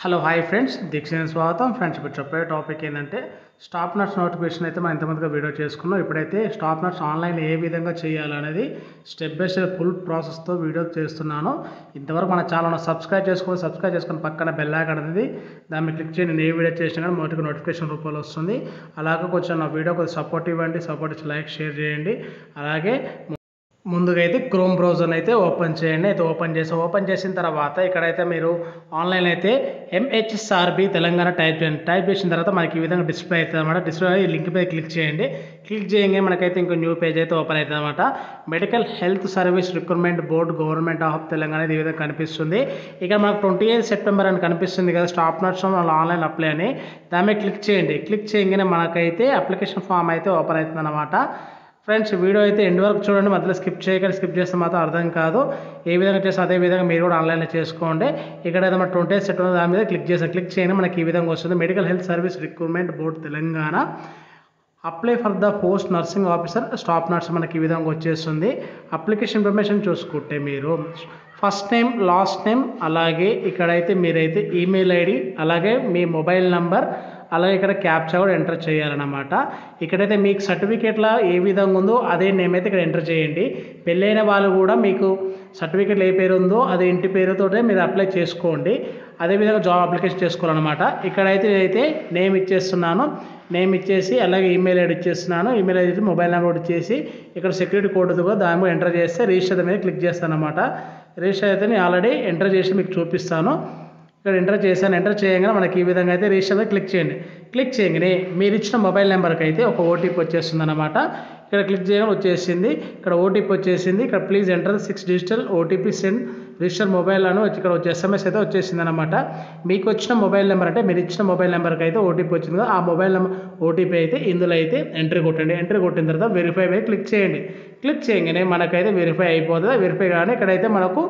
Hello hi friends, దీక్షని స్వాగతం. Friends, ఇప్పుడు చెప్పే టాపిక్ ఏంటంటే స్టాప్ నట్స్ నోటిఫికేషన్ అయితే మనం ఇంతమందిగా వీడియో చేసుకున్నాం. ఇప్పుడైతే స్టాప్ నట్స్ ఆన్లైన్ ఏ విధంగా చేయాలనేది స్టెప్ బై స్టెప్ ఫుల్ ప్రాసెస్తో వీడియో చేస్తున్నాను. ఇంతవరకు మన ఛానల్ సబ్స్క్రైబ్ చేసుకొని పక్కన బెల్ ఐకాన్ అనేది దాన్ని క్లిక్ చేయండి. నేను ఏ వీడియో చేసినా కానీ మొదటిగా నోటిఫికేషన్ రూపంలో వస్తుంది. అలాగే కొంచెం నా వీడియో కొంచెం సపోర్ట్ ఇవ్వండి, సపోర్ట్ ఇచ్చి లైక్ షేర్ చేయండి. అలాగే ముందుగా అయితే క్రోమ్ బ్రౌజర్ని అయితే ఓపెన్ చేయండి. అయితే ఓపెన్ చేసిన తర్వాత ఇక్కడైతే మీరు ఆన్లైన్ అయితే MHRB తెలంగాణ టైప్ చేయండి. టైప్ చేసిన తర్వాత మనకి ఈ విధంగా డిస్ప్లే అవుతుంది అనమాట. డిస్ప్లే ఈ లింక్ మీద క్లిక్ చేయండి. క్లిక్ చేయగానే మనకైతే ఇంకో న్యూ పేజ్ అయితే ఓపెన్ అవుతుంది అనమాట. Medical health service recruitment board government of Telangana ఈ విధంగా కనిపిస్తుంది. ఇక్కడ మనకు 28 సెప్టెంబర్ అని కనిపిస్తుంది కదా, స్టాప్ నట్స్ ఆన్లైన్ అప్లై అని. దాని మీద క్లిక్ చేయండి. క్లిక్ చేయగానే మనకైతే అప్లికేషన్ ఫామ్ అయితే ఓపెన్ అవుతుంది అనమాట. ఫ్రెండ్స్, వీడియో అయితే ఎండ్ వరకు చూడండి, మధ్యలో స్కిప్ చేస్తే మాత్రం అర్థం కాదు. ఏ విధంగా చేస్తే అదే విధంగా మీరు కూడా ఆన్లైన్లో చేసుకోండి. ఇక్కడైతే మన 28 సెప్టెంబర్ దాని మీద క్లిక్ చేయగానే మనకి ఈ విధంగా వస్తుంది. Medical health service recruitment board Telangana apply for the post nursing officer stop nuts మనకి ఈ విధంగా వచ్చేస్తుంది. అప్లికేషన్ ఇన్ఫర్మేషన్ చూసుకుంటే మీరు ఫస్ట్ నేమ్, లాస్ట్ నేమ్, అలాగే ఇక్కడైతే మీరైతే ఈమెయిల్ ఐడి, అలాగే మీ మొబైల్ నంబర్, అలాగే ఇక్కడ క్యాప్చా కూడా ఎంటర్ చేయాలన్నమాట. ఇక్కడైతే మీకు సర్టిఫికేట్లో ఏ విధంగా ఉందో అదే నేమ్ అయితే ఇక్కడ ఎంటర్ చేయండి. పెళ్ళైన వాళ్ళు కూడా మీకు సర్టిఫికేట్లో ఏ పేరు ఉందో అదే ఇంటి పేరుతోటే మీరు అప్లై చేసుకోండి. అదేవిధంగా జాబ్ అప్లికేషన్ చేసుకోవాలన్నమాట. ఇక్కడైతే నేమ్ ఇచ్చేస్తున్నాను. నేమ్ ఇచ్చేసి అలాగే ఈమెయిల్ ఐడి ఇచ్చేస్తున్నాను. ఈమెయిల్ ఐడి మొబైల్ నెంబర్ ఇచ్చేసి ఇక్కడ సెక్యూరిటీ కోడ్ కూడా దాని మీద ఎంటర్ చేస్తే రిజిస్టర్ మీద క్లిక్ చేస్తాను అనమాట. రిజిస్టర్ అయితే నేను ఆల్రెడీ ఎంటర్ చేసి మీకు చూపిస్తాను. ఇక్కడ ఎంటర్ చేశాను. ఎంటర్ చేయగానే మనకి ఈ విధంగా అయితే రిజిస్టర్ మీద క్లిక్ చేయండి. క్లిక్ చేయగానే మీరు ఇచ్చిన మొబైల్ నెంబర్కి అయితే ఒక ఓటీపీ వచ్చేస్తుంది అనమాట. ఇక్కడ క్లిక్ చేయగానే వచ్చేసింది. ఇక్కడ ఓటీపీ వచ్చేసింది. ఇక్కడ please enter 6 digital OTP send register mobile అని ఇక్కడ వచ్చే SMS అయితే వచ్చేసింది అనమాట. మీకు వచ్చిన మొబైల్ నెంబర్ అంటే మీరు ఇచ్చిన మొబైల్ నెంబర్కి అయితే ఓటీపీ వచ్చింది కదా, ఆ మొబైల్ నెంబర్ ఓటీపీ అయితే ఇందులో అయితే ఎంట్రీ కొట్టండి. ఎంట్రీ కొట్టిన తర్వాత వెరిఫై మీద క్లిక్ చేయండి. క్లిక్ చేయగానే మనకైతే వెరిఫై అయిపోతుంది. వెరిఫై కానీ ఇక్కడైతే మనకు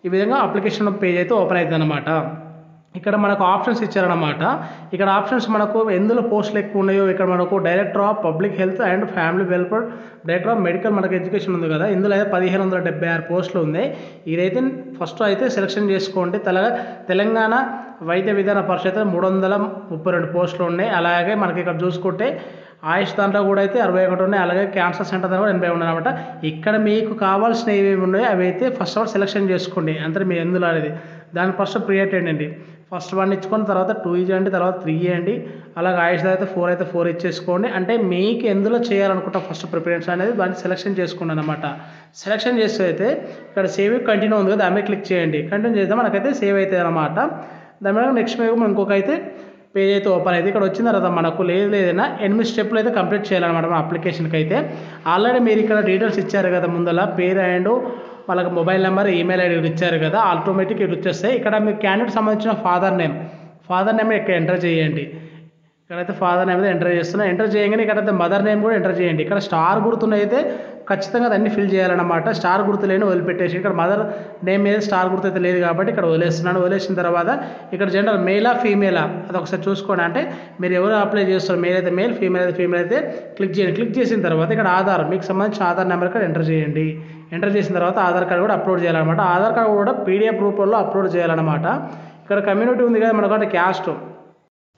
ఈ విధంగా అప్లికేషన్ పేజ్ అయితే ఓపెన్ అవుతుంది అనమాట. ఇక్కడ మనకు ఆప్షన్స్ ఇచ్చారనమాట. ఇక్కడ ఆప్షన్స్ మనకు ఎందులో పోస్టులు ఎక్కువ ఉన్నాయో ఇక్కడ మనకు director of public health and family welfare, director of medical మనకు ఎడ్యుకేషన్ ఉంది కదా, ఇందులో అయితే 1576 పోస్టులు ఉన్నాయి. ఇదైతే ఫస్ట్ అయితే సెలెక్షన్ చేసుకోండి. తెలంగాణ వైద్య విధాన పరిషత్ 332 పోస్టులు ఉన్నాయి. అలాగే మనకి ఇక్కడ చూసుకుంటే ఆయుష్ దాంట్లో కూడా అయితే 61 ఉన్నాయి. అలాగే క్యాన్సర్ సెంటర్ దాంట్లో కూడా 80 ఉన్నాయి అనమాట. ఇక్కడ మీకు కావాల్సిన ఏమేమి ఉన్నాయో అవి అయితే ఫస్ట్ ఆఫ్ ఆల్ సెలెక్షన్ చేసుకోండి. అంటే మీ ఎందులో అనేది దానికి ఫస్ట్ ప్రియారిటీ అండి. ఫస్ట్ 1 ఇచ్చుకొని తర్వాత 2 ఇవ్వండి, తర్వాత 3 ఇవ్వండి. అలాగే ఆయుష్ అయితే 4 అయితే 4 ఇచ్చేసుకోండి. అంటే మీకు ఎందులో చేయాలనుకుంటా ఫస్ట్ ప్రిఫరెన్స్ అనేది దాన్ని సెలెక్షన్ చేసుకోండి అనమాట. సెలెక్షన్ చేస్తే అయితే ఇక్కడ సేవ్ కంటిన్యూ ఉంది కదా, దాని మీద క్లిక్ చేయండి. కంటిన్యూ చేస్తే మనకైతే సేవ్ అవుతుంది అనమాట. దాని మీద నెక్స్ట్ మీద ఇంకొక అయితే పేజ్ అయితే ఓపెన్ అయితే ఇక్కడ వచ్చిన తర్వాత మనకు లేదైనా 8 స్టెప్లు అయితే కంప్లీట్ చేయాలన్నమాట. మన అప్లికేషన్కి అయితే ఆల్రెడీ మీరు ఇక్కడ డీటెయిల్స్ ఇచ్చారు కదా, ముందల పేరు అండ్ వాళ్ళకి మొబైల్ నెంబర్, ఈమెయిల్ ఐడి ఇచ్చారు కదా, ఆటోమేటిక్ ఇటు వచ్చేస్తాయి. ఇక్కడ మీ క్యాండిడేట్ సంబంధించిన ఫాదర్ నేమ్ ఇక్కడ ఎంటర్ చేయండి. ఇక్కడైతే ఫాదర్ నేమ్ అయితే ఎంటర్ చేస్తున్నా. ఎంటర్ చేయగానే ఇక్కడైతే మదర్ నేమ్ కూడా ఎంటర్ చేయండి. ఇక్కడ స్టార్ గుర్తున్న అయితే ఖచ్చితంగా అన్ని ఫిల్ చేయాలన్నమాట. స్టార్ గుర్తు లేని వదిలిపెట్టేసి ఇక్కడ మదర్ నేమ్ మీద స్టార్ గుర్తు అయితే లేదు కాబట్టి ఇక్కడ వదిలేస్తున్నాను. వదిలేసిన తర్వాత ఇక్కడ జనరల్ మేలా ఫీమేలా అది ఒకసారి చూసుకోండి. అంటే మీరు ఎవరు అప్లై చేస్తారు, మేల్ అయితే మేల్, ఫీమేల్ అయితే క్లిక్ చేయండి. క్లిక్ చేసిన తర్వాత ఇక్కడ ఆధార్, మీకు సంబంధించిన ఆధార్ నెంబర్ ఇక్కడ ఎంటర్ చేయండి. ఎంటర్ చేసిన తర్వాత ఆధార్ కార్డు కూడా అప్లోడ్ చేయాలన్నమాట. ఆధార్ కార్డు కూడా PDF రూపంలో అప్లోడ్ చేయాలన్నమాట. ఇక్కడ కమ్యూనిటీ ఉంది కదా మనకు, క్యాస్ట్,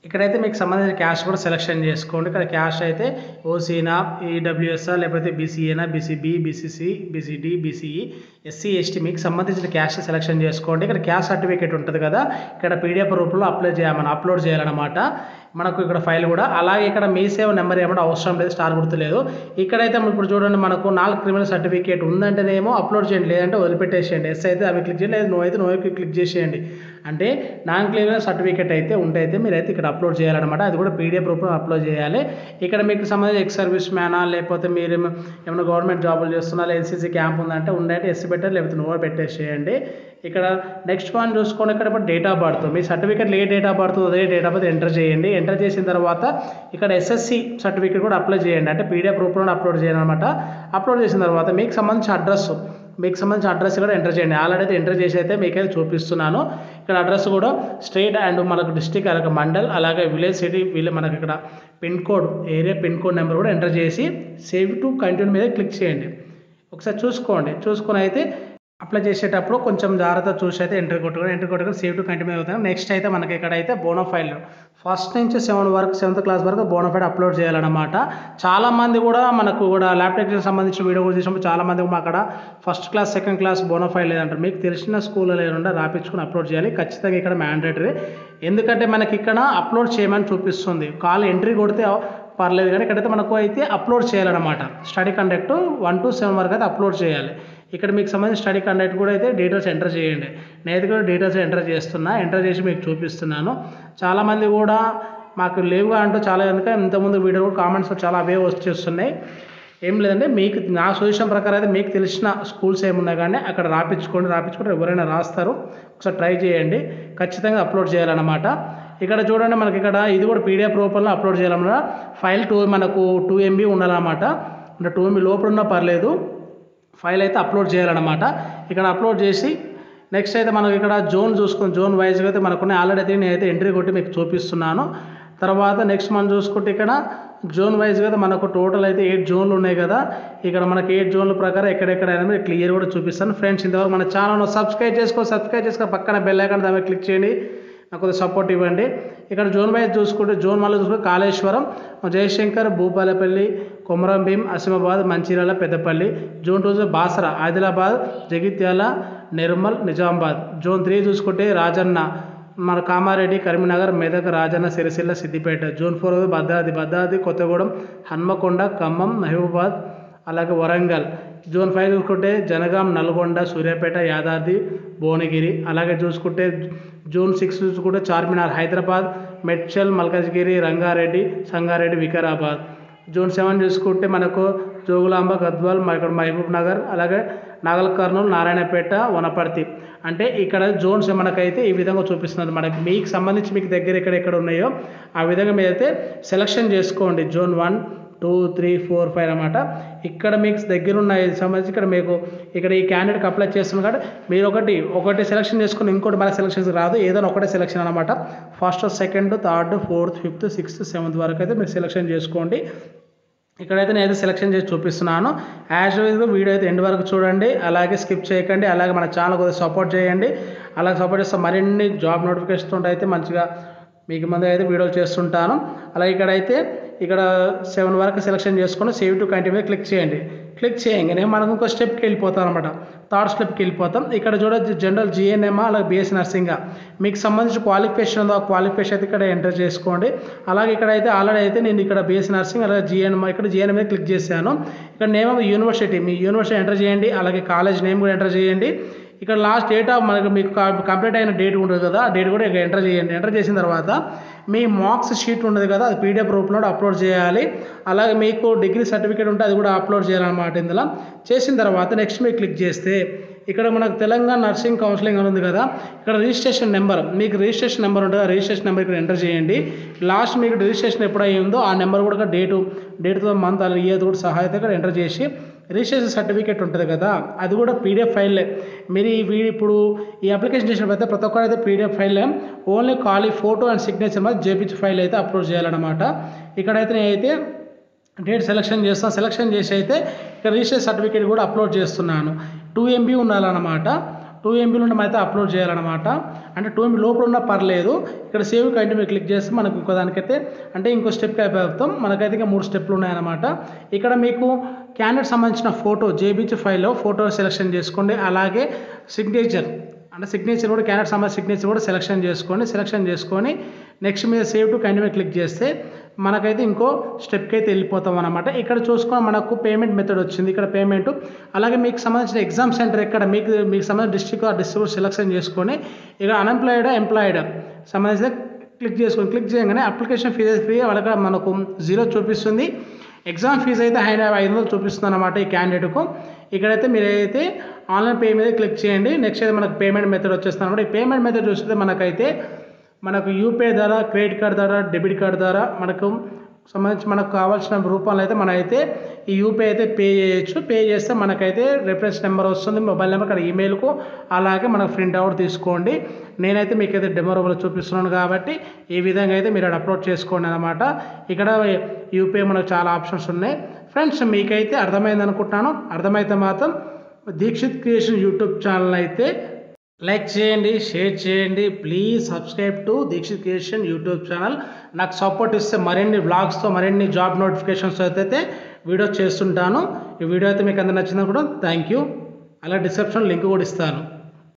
ఇక్కడైతే మీకు సంబంధించిన క్యాస్ట్ కూడా సెలెక్షన్ చేసుకోండి. ఇక్కడ క్యాస్ట్ అయితే ఓసీనా, ఈడబ్ల్యూఎస్ఆ, లేకపోతే బీసీఏనా, BCB, BCC, BCD, BCE, SC, ST మీకు సంబంధించిన క్యాస్ట్ సెలెక్షన్ చేసుకోండి. ఇక్కడ క్యాస్ట్ సర్టిఫికేట్ ఉంటుంది కదా, ఇక్కడ PDF రూపంలో అప్లోడ్ చేయాలన్నమాట. మనకు ఇక్కడ ఫైల్ కూడా అలాగే ఇక్కడ మీ సేవ నెంబర్ ఏమంటే అవసరం లేదు, స్టార్ గుర్తులేదు. ఇక్కడైతే ఇప్పుడు చూడండి మనకు 4 క్రిమినల్ సర్టిఫికేట్ ఉందంటేనేమో అప్లోడ్ చేయండి, లేదంటే వదిలిపెట్టేసేయండి. ఎస్ అయితే అవి క్లిక్ చేయండి, లేదు నో అయితే నోకి క్లిక్ చేసేయండి. అంటే నాన్ క్రిమినల్ సర్టిఫికేట్ అయితే ఉంటైతే మీరైతే ఇక్కడ అప్లోడ్ చేయాలన్నమాట. అది కూడా PDF రూపంలో అప్లోడ్ చేయాలి. ఇక్కడ మీకు సంబంధించి ఎక్స్ సర్వీస్ మ్యానా, లేకపోతే మీరు ఏమైనా గవర్నమెంట్ జాబులు చేస్తున్నా, ఎన్సీసీ క్యాంప్ ఉందంటే ఉందంటే ఎస్ పెట్టారు, లేకపోతే నో పెట్టేసేయండి. ఇక్కడ నెక్స్ట్ వన్ చూసుకోండి. ఇక్కడ ఇప్పుడు డేట్ ఆఫ్ బర్త్, మీ సర్టిఫికేట్లో ఏ డేట్ ఆఫ్ బర్త్ అదే డేట్ ఆఫ్ బర్త్ ఎంటర్ చేయండి. ఎంటర్ చేసిన తర్వాత ఇక్కడ SSC సర్టిఫికేట్ కూడా అప్లై చేయండి. అంటే PDF రూపంలో అప్లోడ్ చేయాలన్నమాట. అప్లోడ్ చేసిన తర్వాత మీకు సంబంధించిన అడ్రస్ కూడా ఎంటర్ చేయండి. ఆల్రెడీ అయితే ఎంటర్ చేసి అయితే మీకైతే చూపిస్తున్నాను. ఇక్కడ అడ్రస్ కూడా స్టేట్ అండ్ మనకు డిస్ట్రిక్ట్, అలాగే మండల్, అలాగే విలేజ్, సిటీ, మనకి ఇక్కడ pin code, area pin code number కూడా ఎంటర్ చేసి సేవ్ టు కంటిన్యూ మీద క్లిక్ చేయండి. ఒకసారి చూసుకొని అయితే అప్లై చేసేటప్పుడు కొంచెం జాగ్రత్త చూసి అయితే ఎంట్రీ కొట్టుకొని సేవ్ టు కంటిన్యూ అవుతాం. నెక్స్ట్ అయితే మనకి ఇక్కడైతే బోనోఫైల్ ఫస్ట్ నుంచి 7th క్లాస్ వరకు బోనోఫైడ్ అప్లోడ్ చేయాలన్నమాట. చాలామంది కూడా మనకు కూడా ల్యాబ్ టెక్నీషియన్ సంబంధించిన వీడియో కూడా చూసినప్పుడు చాలామంది మా అక్కడ first class second class bona fide లేదంటారు. మీకు తెలిసిన స్కూల్లో లేకుండా రాపించుకొని అప్లోడ్ చేయాలి. ఖచ్చితంగా ఇక్కడ మ్యాండేటరీ. ఎందుకంటే మనకి ఇక్కడ అప్లోడ్ చేయమని చూపిస్తుంది. కాల్ ఎంట్రీ కొడితే పర్లేదు కానీ ఇక్కడైతే మనకు అయితే అప్లోడ్ చేయాలన్నమాట. స్టడీ కండక్ట్ 1 to 7 వరకు అయితే అప్లోడ్ చేయాలి. ఇక్కడ మీకు సంబంధించిన స్టడీ కండక్ట్ కూడా అయితే డీటెయిల్స్ ఎంటర్ చేయండి. నేనైతే కూడా డీటెయిల్స్ ఎంటర్ చేసి మీకు చూపిస్తున్నాను. చాలామంది కూడా మాకు లేవుగా అంటూ చాలా ఎందుకంటే ఇంతకుముందు వీడియో కూడా కామెంట్స్ చాలా అవే వచ్చేస్తున్నాయి. ఏం లేదంటే మీకు నా సజెషన్ ప్రకారం అయితే మీకు తెలిసిన స్కూల్స్ ఏమున్నా కానీ అక్కడ రాపించుకుంటే ఎవరైనా రాస్తారు. ఒకసారి ట్రై చేయండి. ఖచ్చితంగా అప్లోడ్ చేయాలన్నమాట. ఇక్కడ చూడండి మనకి ఇక్కడ ఇది కూడా పీడిఎఫ్ రూపంలో అప్లోడ్ చేయాలన్నమాట. ఫైల్ మనకు 2 MB ఉండాలన్నమాట. అంటే 2 MB లోపల ఉన్నా పర్లేదు, ఫైల్ అయితే అప్లోడ్ చేయాలన్నమాట. ఇక్కడ అప్లోడ్ చేసి నెక్స్ట్ అయితే మనకి ఇక్కడ జోన్ చూసుకొని జోన్ వైజ్గా అయితే మనకున్న ఆల్రెడీ అయితే నేనైతే ఎంట్రీ కొట్టి మీకు చూపిస్తున్నాను. తర్వాత నెక్స్ట్ మనం చూసుకుంటే ఇక్కడ జోన్ వైజ్గా అయితే మనకు టోటల్ అయితే 8 జోన్లు ఉన్నాయి కదా. ఇక్కడ మనకి 8 జోన్ల ప్రకారం ఎక్కడెక్కడ అనేది క్లియర్ కూడా చూపిస్తాను. ఫ్రెండ్స్ ఇంతవరకు మన ఛానల్ను సబ్స్క్రైబ్ చేసుకొని పక్కన బెల్ ఐకాన్ దాని మీద క్లిక్ చేయండి. నాకు కొద్దిగా సపోర్ట్ ఇవ్వండి. ఇక్కడ జోన్ వైజ్ చూసుకుంటే జోన్ 1 చూసుకుంటే కాళేశ్వరం, జయశంకర్, భూపాలపల్లి, కొమరంభీం, అసిమాబాద్, మంచిర్యాల, పెద్దపల్లి. జోన్ 2 బాసరా, ఆదిలాబాద్, జగిత్యాల, నిర్మల్, నిజామాబాద్. జోన్ 3 చూసుకుంటే రాజన్న, మన కామారెడ్డి, కరీంనగర్, మెదక్, రాజన్న, సిరిసిల్ల, సిద్దిపేట. జోన్ 4 భద్రాద్రి, కొత్తగూడెం, హన్మకొండ, ఖమ్మం, మహబూబాద్, అలాగే వరంగల్. జోన్ 5 చూసుకుంటే జనగాం, నల్గొండ, సూర్యాపేట, యాదాద్రి, భువనగిరి. అలాగే చూసుకుంటే జోన్ 6 చూసుకుంటే చార్మినార్, హైదరాబాద్, మెడ్చల్, మల్కాజ్గిరి, రంగారెడ్డి, సంగారెడ్డి, వికారాబాద్. జోన్ 7 చూసుకుంటే మనకు జోగులాంబ, గద్వాల్, ఇక్కడ మహబూబ్ నగర్, అలాగే నాగల్ కర్నూలు, నారాయణపేట, వనపర్తి. అంటే ఇక్కడ జోన్స్ మనకైతే ఈ విధంగా చూపిస్తున్నది. మనకి మీకు సంబంధించి మీకు దగ్గర ఎక్కడెక్కడ ఉన్నాయో ఆ విధంగా మీరైతే సెలెక్షన్ చేసుకోండి. జోన్ 1, 2, 3, 4, 5 అన్నమాట. ఇక్కడ మీకు దగ్గర ఉన్న సంబంధించి ఇక్కడ మీకు ఇక్కడ ఈ క్యాండిడేట్కి అప్లై చేస్తున్నారు కాబట్టి మీరు ఒకటి సెలెక్షన్ చేసుకుని ఇంకోటి మనకి సెలెక్షన్స్ రాదు. ఏదైనా ఒకటే సెలెక్షన్ అనమాట. First, second, third, fourth, fifth, sixth, 7th వరకు అయితే మీరు సెలెక్షన్ చేసుకోండి. ఇక్కడైతే నేనైతే సెలెక్షన్ చేసి చూపిస్తున్నాను. యాజ్ యూజువల్ వీడియో అయితే ఎండ్ వరకు చూడండి. అలాగే స్కిప్ చేయకండి. అలాగే మన ఛానల్ కొద్దిగా సపోర్ట్ చేయండి. అలాగే సపోర్ట్ చేస్తే మరిన్ని జాబ్ నోటిఫికేషన్ అయితే మంచిగా మీకు ముందు అయితే వీడియోలు చేస్తుంటాను. అలాగే ఇక్కడ 7 వరకు సెలెక్షన్ చేసుకొని సేవ్ టు కంటిన్యూ క్లిక్ చేయండి. క్లిక్ చేయగానే మనం ఇంకో స్టెప్కి వెళ్ళిపోతాం అనమాట. 3rd స్టెప్కి వెళ్ళిపోతాం. ఇక్కడ చూడొచ్చు జనరల్ GNM అలాగే BSc నర్సింగ్ మీకు సంబంధించిన క్వాలిఫికేషన్ ఉందో ఆ క్వాలిఫికేషన్ అయితే ఇక్కడ ఎంటర్ చేసుకోండి. అలాగే ఇక్కడైతే ఆల్రెడీ అయితే నేను ఇక్కడ BSc నర్సింగ్ అలాగే ఇక్కడ GNM మీద క్లిక్ చేశాను. ఇక్కడ name of university me university enter చేయండి. అలాగే కాలేజ్ నేమ్ కూడా ఎంటర్ చేయండి. ఇక్కడ లాస్ట్ డేట్ మీకు కంప్లీట్ అయిన డేట్ ఉంటుంది కదా, ఆ డేట్ కూడా ఇక్కడ ఎంటర్ చేయండి. ఎంటర్ చేసిన తర్వాత మీ మార్క్స్ షీట్ ఉండదు కదా, అది PDF రూపంలో అప్లోడ్ చేయాలి. అలాగే మీకు డిగ్రీ సర్టిఫికేట్ ఉంటే అది కూడా అప్లోడ్ చేయాలన్నమాట. ఇందులో చేసిన తర్వాత నెక్స్ట్ మీరు క్లిక్ చేస్తే ఇక్కడ మనకు తెలంగాణ నర్సింగ్ కౌన్సిలింగ్ అని ఉంది కదా, ఇక్కడ రిజిస్ట్రేషన్ నెంబర్ మీకు రిజిస్ట్రేషన్ నెంబర్ ఉంటుంది. ఆ రిజిస్ట్రేషన్ నెంబర్ ఇక్కడ ఎంటర్ చేయండి. లాస్ట్ మీకు రిజిస్ట్రేషన్ ఎప్పుడు అయ్యిందో ఆ నెంబర్ కూడా డేట్తో మంత్ అలాగే ఇయర్ కూడా సహాయత ఇక్కడ ఎంటర్ చేసి రిజిస్ట్రేషన్ సర్టిఫికేట్ ఉంటుంది కదా, అది కూడా PDF ఫైల్లే. మీరు ఇప్పుడు ఈ అప్లికేషన్ చేసినప్పుడు ప్రతి ఒక్కరు అయితే PDF ఫైల్లే. ఓన్లీ ఖాళీ ఫోటో అండ్ సిగ్నేచర్ మీద JPG ఫైల్ అయితే అప్లోడ్ చేయాలన్నమాట. ఇక్కడైతే నేనైతే డేట్ సెలెక్షన్ చేస్తాను. సెలెక్షన్ చేసి అయితే ఇక్కడ రిజిస్ట్రేషన్ సర్టిఫికేట్ కూడా అప్లోడ్ చేస్తున్నాను. 2 MB ఉండాలన్నమాట. 2 MB నుండి అయితే అప్లోడ్ చేయాలన్నమాట. అంటే 2 MB లోపల ఉన్నా పర్లేదు. ఇక్కడ సేవ్ కంటిన్యూ క్లిక్ చేస్తే మనకు ఇంకో దానికైతే అంటే ఇంకో స్టెప్ అయిపోతాం. మనకైతే ఇంకా 3 స్టెప్లు ఉన్నాయన్నమాట. ఇక్కడ మీకు క్యాండిడేట్ సంబంధించిన ఫోటో JPG ఫైల్లో ఫోటో సెలెక్షన్ చేసుకోండి. అలాగే సిగ్నేచర్ కూడా క్యాండిడేట్ సంబంధించిన సిగ్నేచర్ కూడా సెలెక్షన్ చేసుకొని నెక్స్ట్ మీద సేవ్ టు కంటిన్యూ క్లిక్ చేస్తే మనకైతే ఇంకో స్టెప్కి అయితే వెళ్ళిపోతాం అనమాట. ఇక్కడ చూసుకొని మనకు పేమెంట్ మెథడ్ వచ్చింది. ఇక్కడ పేమెంట్ అలాగే మీకు సంబంధించిన ఎగ్జామ్ సెంటర్ ఎక్కడ మీకు సంబంధించిన డిస్ట్రిక్ట్ సెలెక్షన్ చేసుకొని ఇక అన్ఎంప్లాయిడ్ ఎంప్లాయిడ్ సంబంధించిన క్లిక్ చేయగానే అప్లికేషన్ ఫీజు ఫ్రీ వాళ్ళకి మనకు 0 చూపిస్తుంది. ఎగ్జామ్ ఫీజు అయితే 500 చూపిస్తుంది అనమాట ఈ క్యాండిడేట్కు. ఇక్కడైతే మీరైతే ఆన్లైన్ పే మీద క్లిక్ చేయండి. నెక్స్ట్ అయితే మనకు పేమెంట్ మెథడ్ వచ్చేస్తుంది అనమాట. ఈ పేమెంట్ మెథడ్ చూస్తే మనకు UPI ద్వారా, క్రెడిట్ కార్డ్ ద్వారా, డెబిట్ కార్డ్ ద్వారా మనకు కావాల్సిన రూపాయలు అయితే మనమైతే ఈ UPI అయితే పే చేయొచ్చు. పే చేస్తే మనకైతే రిఫరెన్స్ నెంబర్ వస్తుంది, మొబైల్ నెంబర్, అక్కడ ఈమెయిల్కు. అలాగే మనకు ప్రింట్ అవుట్ తీసుకోండి. నేనైతే మీకైతే డెమో రూపంలో చూపిస్తున్నాను కాబట్టి ఈ విధంగా అయితే మీరు అప్లోడ్ చేసుకోండి అనమాట. ఇక్కడ UPI మనకు చాలా ఆప్షన్స్ ఉన్నాయి. ఫ్రెండ్స్ మీకైతే అర్థమైంది అనుకుంటున్నాను. అర్థమైతే మాత్రం దీక్షిత్ క్రియేషన్ యూట్యూబ్ ఛానల్ అయితే లైక్ చేయండి, షేర్ చేయండి. Please subscribe to Deekshith creation YouTube channel. నాకు సపోర్ట్ ఇస్తే మరిన్ని బ్లాగ్స్తో మరిన్ని జాబ్ నోటిఫికేషన్స్ అయితే వీడియో చేస్తుంటాను. ఈ వీడియో అయితే మీకు అందరూ నచ్చింది కూడా థ్యాంక్ యూ. అలా డిస్క్రిప్షన్ లింక్ కూడా ఇస్తాను.